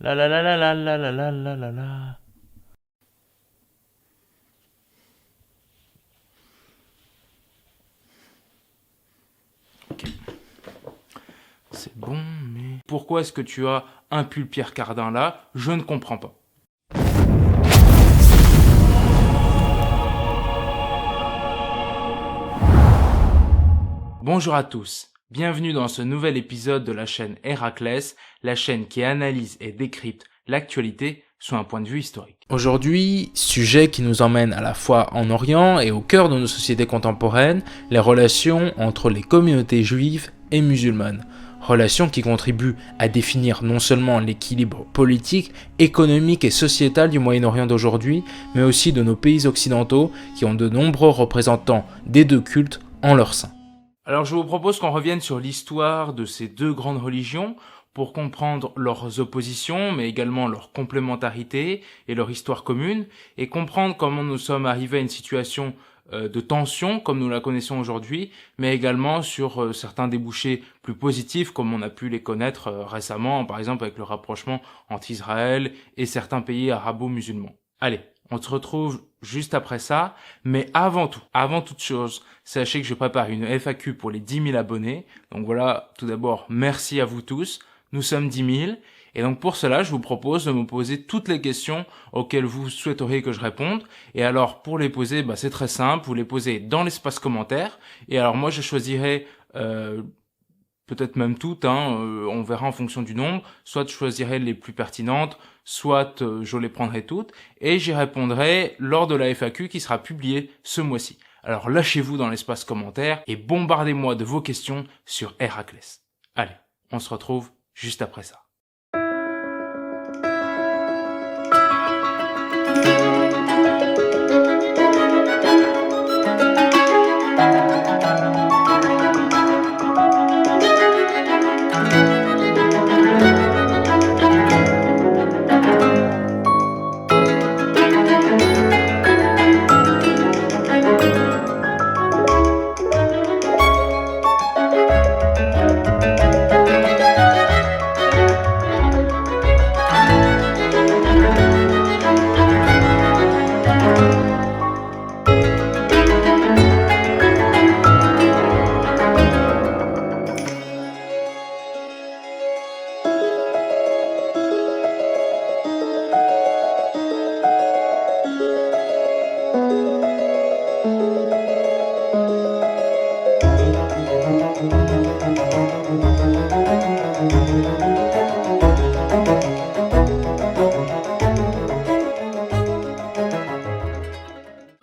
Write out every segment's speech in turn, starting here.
La la la la la la la la la la la. Ok. C'est bon, mais... Pourquoi est-ce que tu as un pull Pierre Cardin là? Je ne comprends pas. Bonjour à tous. Bienvenue dans ce nouvel épisode de la chaîne Héraclès, la chaîne qui analyse et décrypte l'actualité sous un point de vue historique. Aujourd'hui, sujet qui nous emmène à la fois en Orient et au cœur de nos sociétés contemporaines, les relations entre les communautés juives et musulmanes. Relations qui contribuent à définir non seulement l'équilibre politique, économique et sociétal du Moyen-Orient d'aujourd'hui, mais aussi de nos pays occidentaux qui ont de nombreux représentants des deux cultes en leur sein. Alors je vous propose qu'on revienne sur l'histoire de ces deux grandes religions pour comprendre leurs oppositions, mais également leur complémentarité et leur histoire commune, et comprendre comment nous sommes arrivés à une situation de tension comme nous la connaissons aujourd'hui, mais également sur certains débouchés plus positifs comme on a pu les connaître récemment, par exemple avec le rapprochement entre Israël et certains pays arabo-musulmans. Allez, on se retrouve juste après ça, mais avant toute chose, sachez que je prépare une FAQ pour les 10 000 abonnés. Donc voilà, tout d'abord, merci à vous tous. Nous sommes 10 000. Et donc pour cela, je vous propose de me poser toutes les questions auxquelles vous souhaiteriez que je réponde. Et alors, pour les poser, c'est très simple. Vous les posez dans l'espace commentaire. Et alors moi, je choisirai... peut-être même toutes, on verra en fonction du nombre, soit je choisirai les plus pertinentes, soit je les prendrai toutes, et j'y répondrai lors de la FAQ qui sera publiée ce mois-ci. Alors lâchez-vous dans l'espace commentaire et bombardez-moi de vos questions sur Héraclès. Allez, on se retrouve juste après ça.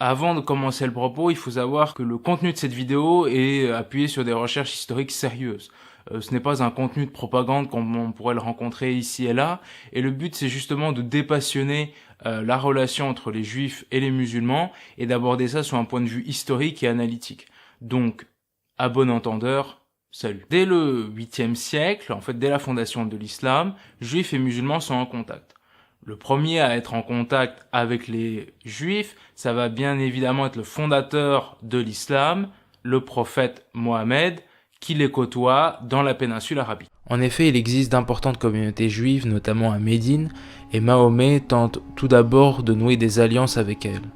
Avant de commencer le propos, il faut savoir que le contenu de cette vidéo est appuyé sur des recherches historiques sérieuses. Ce n'est pas un contenu de propagande comme on pourrait le rencontrer ici et là, et le but c'est justement de dépassionner la relation entre les juifs et les musulmans, et d'aborder ça sur un point de vue historique et analytique. Donc, à bon entendeur, salut. Dès le 8e siècle, en fait dès la fondation de l'islam, juifs et musulmans sont en contact. Le premier à être en contact avec les juifs, ça va bien évidemment être le fondateur de l'islam, le prophète Mohammed, qui les côtoie dans la péninsule arabique. En effet, il existe d'importantes communautés juives, notamment à Médine, et Mahomet tente tout d'abord de nouer des alliances avec elles.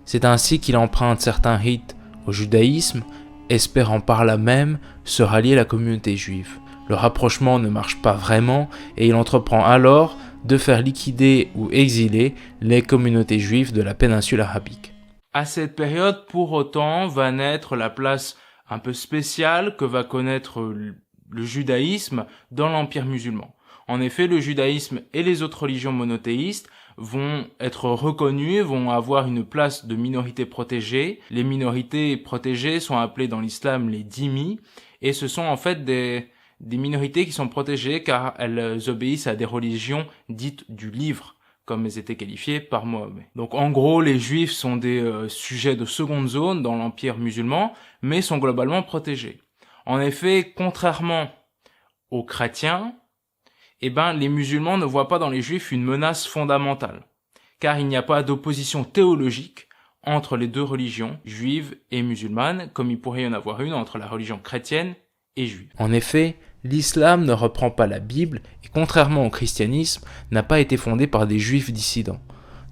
C'est ainsi qu'il emprunte certains rites au judaïsme, espérant par là même se rallier à la communauté juive. Le rapprochement ne marche pas vraiment, et il entreprend alors de faire liquider ou exiler les communautés juives de la péninsule arabique. À cette période, pour autant, va naître la place un peu spéciale que va connaître le judaïsme dans l'empire musulman. En effet, le judaïsme et les autres religions monothéistes vont être reconnus, vont avoir une place de minorité protégée. Les minorités protégées sont appelées dans l'islam les dhimmi, et ce sont en fait des minorités qui sont protégées car elles obéissent à des religions dites du livre, comme elles étaient qualifiées par Mohammed. Donc en gros, les juifs sont des sujets de seconde zone dans l'empire musulman, mais sont globalement protégés. En effet, contrairement aux chrétiens, les musulmans ne voient pas dans les juifs une menace fondamentale, car il n'y a pas d'opposition théologique entre les deux religions, juive et musulmane, comme il pourrait y en avoir une entre la religion chrétienne et juive. En effet, L'islam ne reprend pas la Bible et contrairement au christianisme, n'a pas été fondé par des juifs dissidents.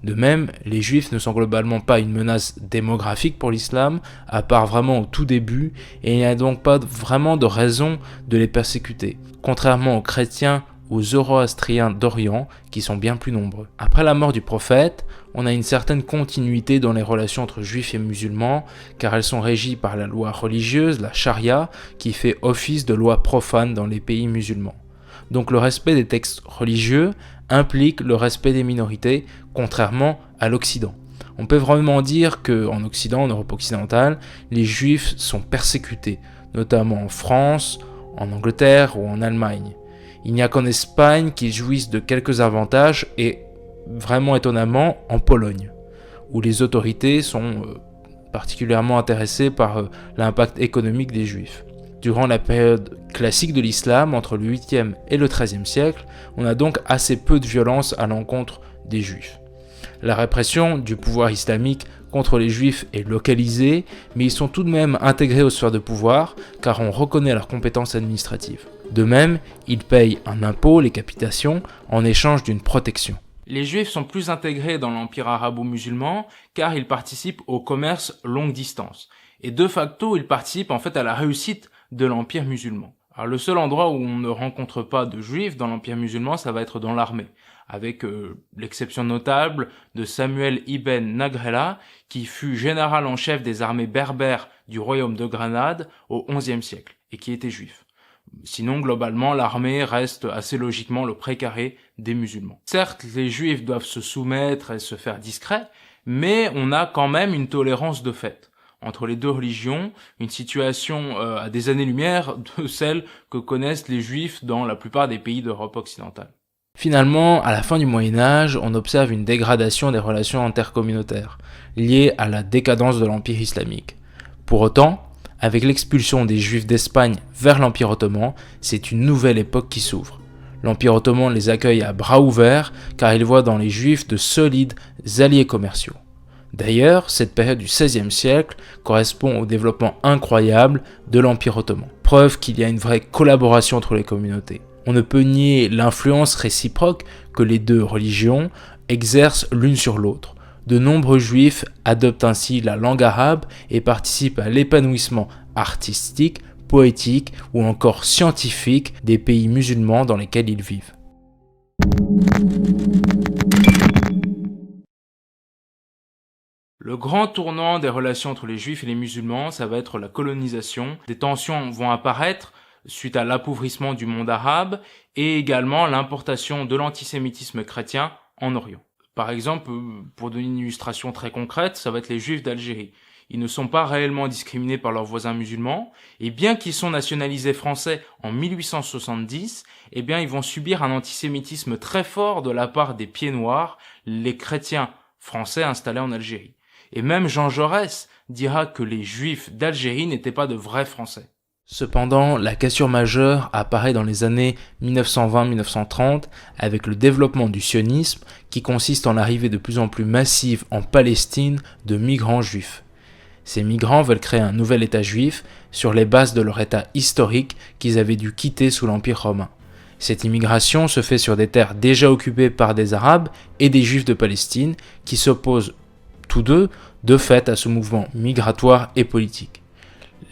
De même, les juifs ne sont globalement pas une menace démographique pour l'islam, à part vraiment au tout début, et il n'y a donc pas vraiment de raison de les persécuter, contrairement aux chrétiens ou aux zoroastriens d'Orient, qui sont bien plus nombreux. Après la mort du prophète, on a une certaine continuité dans les relations entre juifs et musulmans, car elles sont régies par la loi religieuse, la charia, qui fait office de loi profane dans les pays musulmans. Donc le respect des textes religieux implique le respect des minorités, contrairement à l'Occident. On peut vraiment dire qu'en Occident, en Europe occidentale, les Juifs sont persécutés, notamment en France, en Angleterre ou en Allemagne. Il n'y a qu'en Espagne qu'ils jouissent de quelques avantages et, vraiment étonnamment, en Pologne, où les autorités sont particulièrement intéressées par l'impact économique des Juifs. Durant la période classique de l'islam, entre le 8e et le 13e siècle, on a donc assez peu de violence à l'encontre des juifs. La répression du pouvoir islamique contre les juifs est localisée, mais ils sont tout de même intégrés aux sphères de pouvoir, car on reconnaît leurs compétences administratives. De même, ils payent un impôt, les capitations, en échange d'une protection. Les juifs sont plus intégrés dans l'empire arabo-musulman, car ils participent au commerce longue distance. Et de facto, ils participent en fait à la réussite de l'empire musulman. Alors le seul endroit où on ne rencontre pas de juifs dans l'empire musulman, ça va être dans l'armée, avec l'exception notable de Samuel ibn Nagrela, qui fut général en chef des armées berbères du royaume de Grenade au XIe siècle, et qui était juif. Sinon, globalement, l'armée reste assez logiquement le précaré des musulmans. Certes, les juifs doivent se soumettre et se faire discrets, mais on a quand même une tolérance de fait entre les deux religions, une situation à des années-lumière de celle que connaissent les juifs dans la plupart des pays d'Europe occidentale. Finalement, à la fin du Moyen-Âge, on observe une dégradation des relations intercommunautaires, liée à la décadence de l'Empire islamique. Pour autant, avec l'expulsion des Juifs d'Espagne vers l'Empire ottoman, c'est une nouvelle époque qui s'ouvre. L'Empire ottoman les accueille à bras ouverts, car il voit dans les Juifs de solides alliés commerciaux. D'ailleurs, cette période du XVIe siècle correspond au développement incroyable de l'Empire ottoman. Preuve qu'il y a une vraie collaboration entre les communautés. On ne peut nier l'influence réciproque que les deux religions exercent l'une sur l'autre. De nombreux juifs adoptent ainsi la langue arabe et participent à l'épanouissement artistique, poétique ou encore scientifique des pays musulmans dans lesquels ils vivent. Le grand tournant des relations entre les juifs et les musulmans, ça va être la colonisation. Des tensions vont apparaître suite à l'appauvrissement du monde arabe et également l'importation de l'antisémitisme chrétien en Orient. Par exemple, pour donner une illustration très concrète, ça va être les juifs d'Algérie. Ils ne sont pas réellement discriminés par leurs voisins musulmans, et bien qu'ils sont nationalisés français en 1870, eh bien ils vont subir un antisémitisme très fort de la part des pieds noirs, les chrétiens français installés en Algérie. Et même Jean Jaurès dira que les juifs d'Algérie n'étaient pas de vrais Français. Cependant, la cassure majeure apparaît dans les années 1920-1930 avec le développement du sionisme qui consiste en l'arrivée de plus en plus massive en Palestine de migrants juifs. Ces migrants veulent créer un nouvel État juif sur les bases de leur État historique qu'ils avaient dû quitter sous l'Empire romain. Cette immigration se fait sur des terres déjà occupées par des Arabes et des Juifs de Palestine qui s'opposent tous deux de fait à ce mouvement migratoire et politique.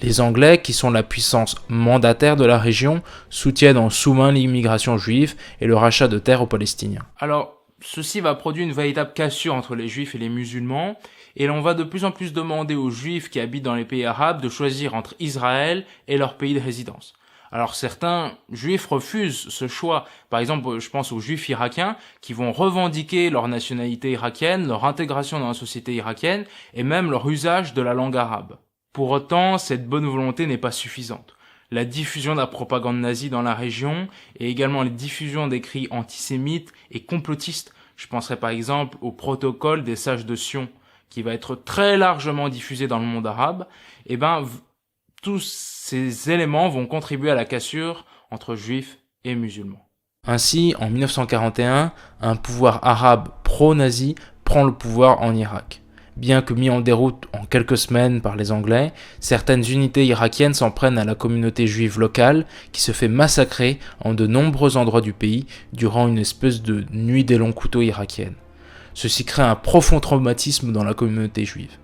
Les Anglais, qui sont la puissance mandataire de la région, soutiennent en sous-main l'immigration juive et le rachat de terres aux Palestiniens. Alors, ceci va produire une véritable cassure entre les juifs et les musulmans, et l'on va de plus en plus demander aux juifs qui habitent dans les pays arabes de choisir entre Israël et leur pays de résidence. Alors certains juifs refusent ce choix. Par exemple, je pense aux juifs irakiens qui vont revendiquer leur nationalité irakienne, leur intégration dans la société irakienne et même leur usage de la langue arabe. Pour autant, cette bonne volonté n'est pas suffisante. La diffusion de la propagande nazie dans la région et également la diffusion d'écrits antisémites et complotistes. Je penserai par exemple au protocole des sages de Sion qui va être très largement diffusé dans le monde arabe. Tous ces éléments vont contribuer à la cassure entre juifs et musulmans. Ainsi, en 1941, un pouvoir arabe pro-nazi prend le pouvoir en Irak. Bien que mis en déroute en quelques semaines par les Anglais, certaines unités irakiennes s'en prennent à la communauté juive locale qui se fait massacrer en de nombreux endroits du pays durant une espèce de nuit des longs couteaux irakienne. Ceci crée un profond traumatisme dans la communauté juive.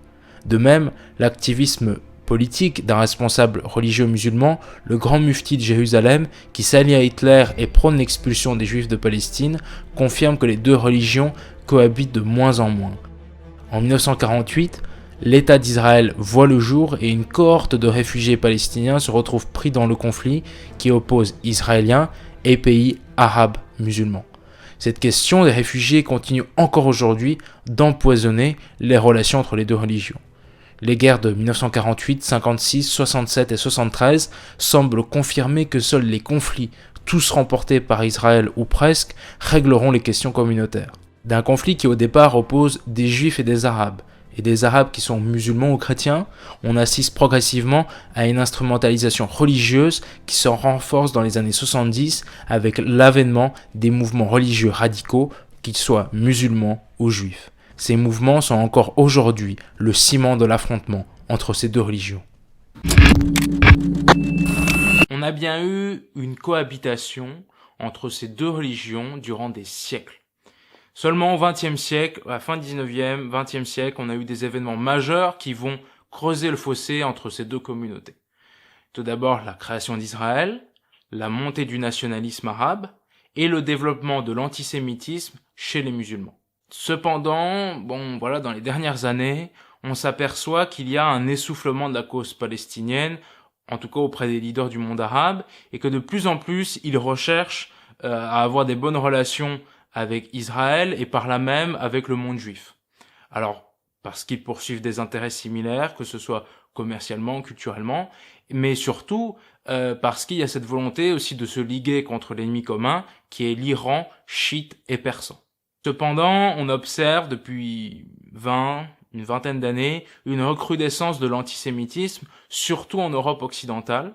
De même, l'activisme politique d'un responsable religieux musulman, le grand mufti de Jérusalem, qui s'allie à Hitler et prône l'expulsion des juifs de Palestine, confirme que les deux religions cohabitent de moins en moins. En 1948, l'État d'Israël voit le jour et une cohorte de réfugiés palestiniens se retrouve pris dans le conflit qui oppose Israéliens et pays arabes musulmans. Cette question des réfugiés continue encore aujourd'hui d'empoisonner les relations entre les deux religions. Les guerres de 1948, 56, 67 et 73 semblent confirmer que seuls les conflits, tous remportés par Israël ou presque, régleront les questions communautaires. D'un conflit qui au départ oppose des juifs et des arabes qui sont musulmans ou chrétiens, on assiste progressivement à une instrumentalisation religieuse qui se renforce dans les années 70 avec l'avènement des mouvements religieux radicaux, qu'ils soient musulmans ou juifs. Ces mouvements sont encore aujourd'hui le ciment de l'affrontement entre ces deux religions. On a bien eu une cohabitation entre ces deux religions durant des siècles. Seulement au XXe siècle, à la fin 19e, XXe siècle, on a eu des événements majeurs qui vont creuser le fossé entre ces deux communautés. Tout d'abord, la création d'Israël, la montée du nationalisme arabe et le développement de l'antisémitisme chez les musulmans. Cependant, dans les dernières années, on s'aperçoit qu'il y a un essoufflement de la cause palestinienne, en tout cas auprès des leaders du monde arabe, et que de plus en plus, ils recherchent à avoir des bonnes relations avec Israël et par là même avec le monde juif. Alors, parce qu'ils poursuivent des intérêts similaires, que ce soit commercialement, culturellement, mais surtout parce qu'il y a cette volonté aussi de se liguer contre l'ennemi commun, qui est l'Iran, chiite et persan. Cependant, on observe depuis une vingtaine d'années, une recrudescence de l'antisémitisme, surtout en Europe occidentale,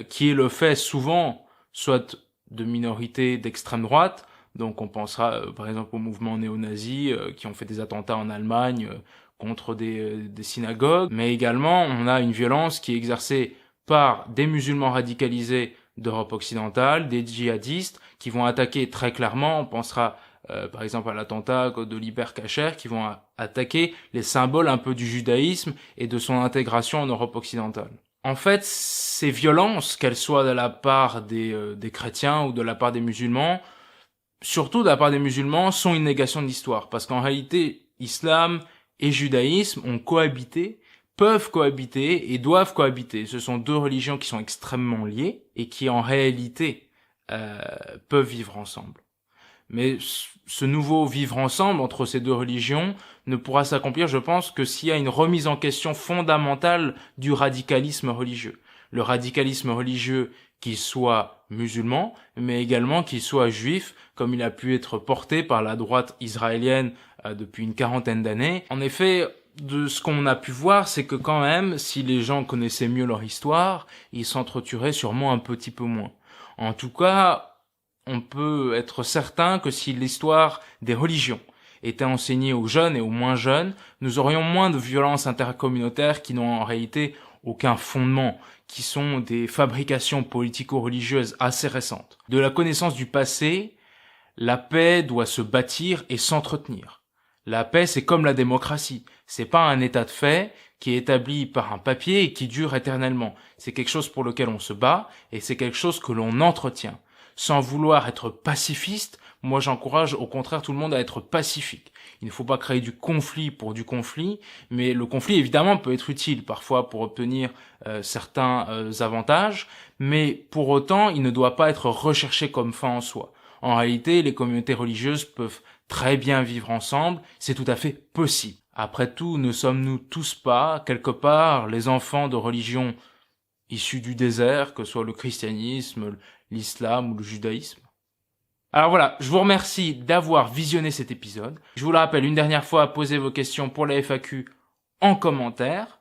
qui est le fait souvent, soit de minorités d'extrême droite. Donc on pensera par exemple aux mouvements néo-nazis qui ont fait des attentats en Allemagne contre des synagogues, mais également on a une violence qui est exercée par des musulmans radicalisés d'Europe occidentale, des djihadistes qui vont attaquer très clairement, on pensera par exemple à l'attentat de l'Hyper-Cacher, qui vont attaquer les symboles un peu du judaïsme et de son intégration en Europe occidentale. En fait, ces violences, qu'elles soient de la part des chrétiens ou de la part des musulmans, surtout de la part des musulmans, sont une négation de l'histoire. Parce qu'en réalité, islam et judaïsme ont cohabité, peuvent cohabiter et doivent cohabiter. Ce sont deux religions qui sont extrêmement liées et qui en réalité peuvent vivre ensemble. Mais ce nouveau vivre ensemble entre ces deux religions ne pourra s'accomplir, je pense, que s'il y a une remise en question fondamentale du radicalisme religieux. Le radicalisme religieux qu'il soit musulman, mais également qu'il soit juif, comme il a pu être porté par la droite israélienne depuis une quarantaine d'années. En effet, de ce qu'on a pu voir, c'est que quand même, si les gens connaissaient mieux leur histoire, ils s'entretueraient sûrement un petit peu moins. En tout cas, on peut être certain que si l'histoire des religions était enseignée aux jeunes et aux moins jeunes, nous aurions moins de violences intercommunautaires qui n'ont en réalité aucun fondement, qui sont des fabrications politico-religieuses assez récentes. De la connaissance du passé, la paix doit se bâtir et s'entretenir. La paix, c'est comme la démocratie. C'est pas un état de fait qui est établi par un papier et qui dure éternellement. C'est quelque chose pour lequel on se bat et c'est quelque chose que l'on entretient. Sans vouloir être pacifiste, moi j'encourage au contraire tout le monde à être pacifique. Il ne faut pas créer du conflit pour du conflit, mais le conflit évidemment peut être utile parfois pour obtenir certains avantages, mais pour autant il ne doit pas être recherché comme fin en soi. En réalité, les communautés religieuses peuvent très bien vivre ensemble, c'est tout à fait possible. Après tout, ne sommes-nous tous pas, quelque part, les enfants de religions issues du désert, que ce soit le christianisme, l'islam ou le judaïsme? Alors voilà, je vous remercie d'avoir visionné cet épisode. Je vous le rappelle une dernière fois, posez vos questions pour la FAQ en commentaire.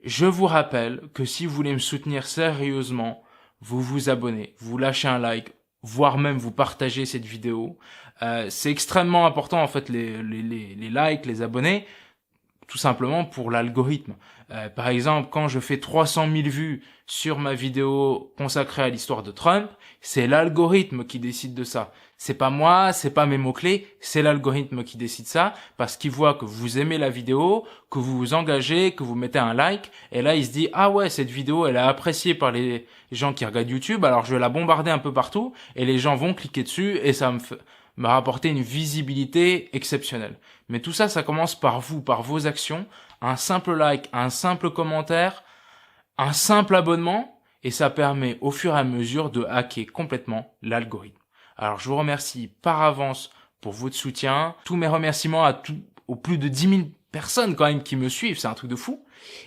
Je vous rappelle que si vous voulez me soutenir sérieusement, vous vous abonnez, vous lâchez un like, voire même vous partagez cette vidéo. C'est extrêmement important en fait les likes, les abonnés, tout simplement pour l'algorithme. Par exemple, quand je fais 300 000 vues sur ma vidéo consacrée à l'histoire de Trump, c'est l'algorithme qui décide de ça. C'est pas moi, c'est pas mes mots-clés, c'est l'algorithme qui décide ça, parce qu'il voit que vous aimez la vidéo, que vous vous engagez, que vous mettez un like, et là il se dit « Ah ouais, cette vidéo, elle est appréciée par les gens qui regardent YouTube, alors je vais la bombarder un peu partout, et les gens vont cliquer dessus, et ça m'a rapporté une visibilité exceptionnelle. » Mais tout ça, ça commence par vous, par vos actions, un simple like, un simple commentaire, un simple abonnement, et ça permet au fur et à mesure de hacker complètement l'algorithme. Alors je vous remercie par avance pour votre soutien. Tous mes remerciements aux plus de 10 000 personnes quand même qui me suivent, c'est un truc de fou.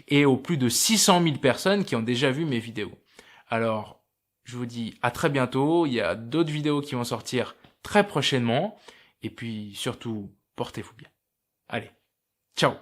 Et aux plus de 600 000 personnes qui ont déjà vu mes vidéos. Alors je vous dis à très bientôt, il y a d'autres vidéos qui vont sortir très prochainement. Et puis surtout, portez-vous bien. Allez, ciao!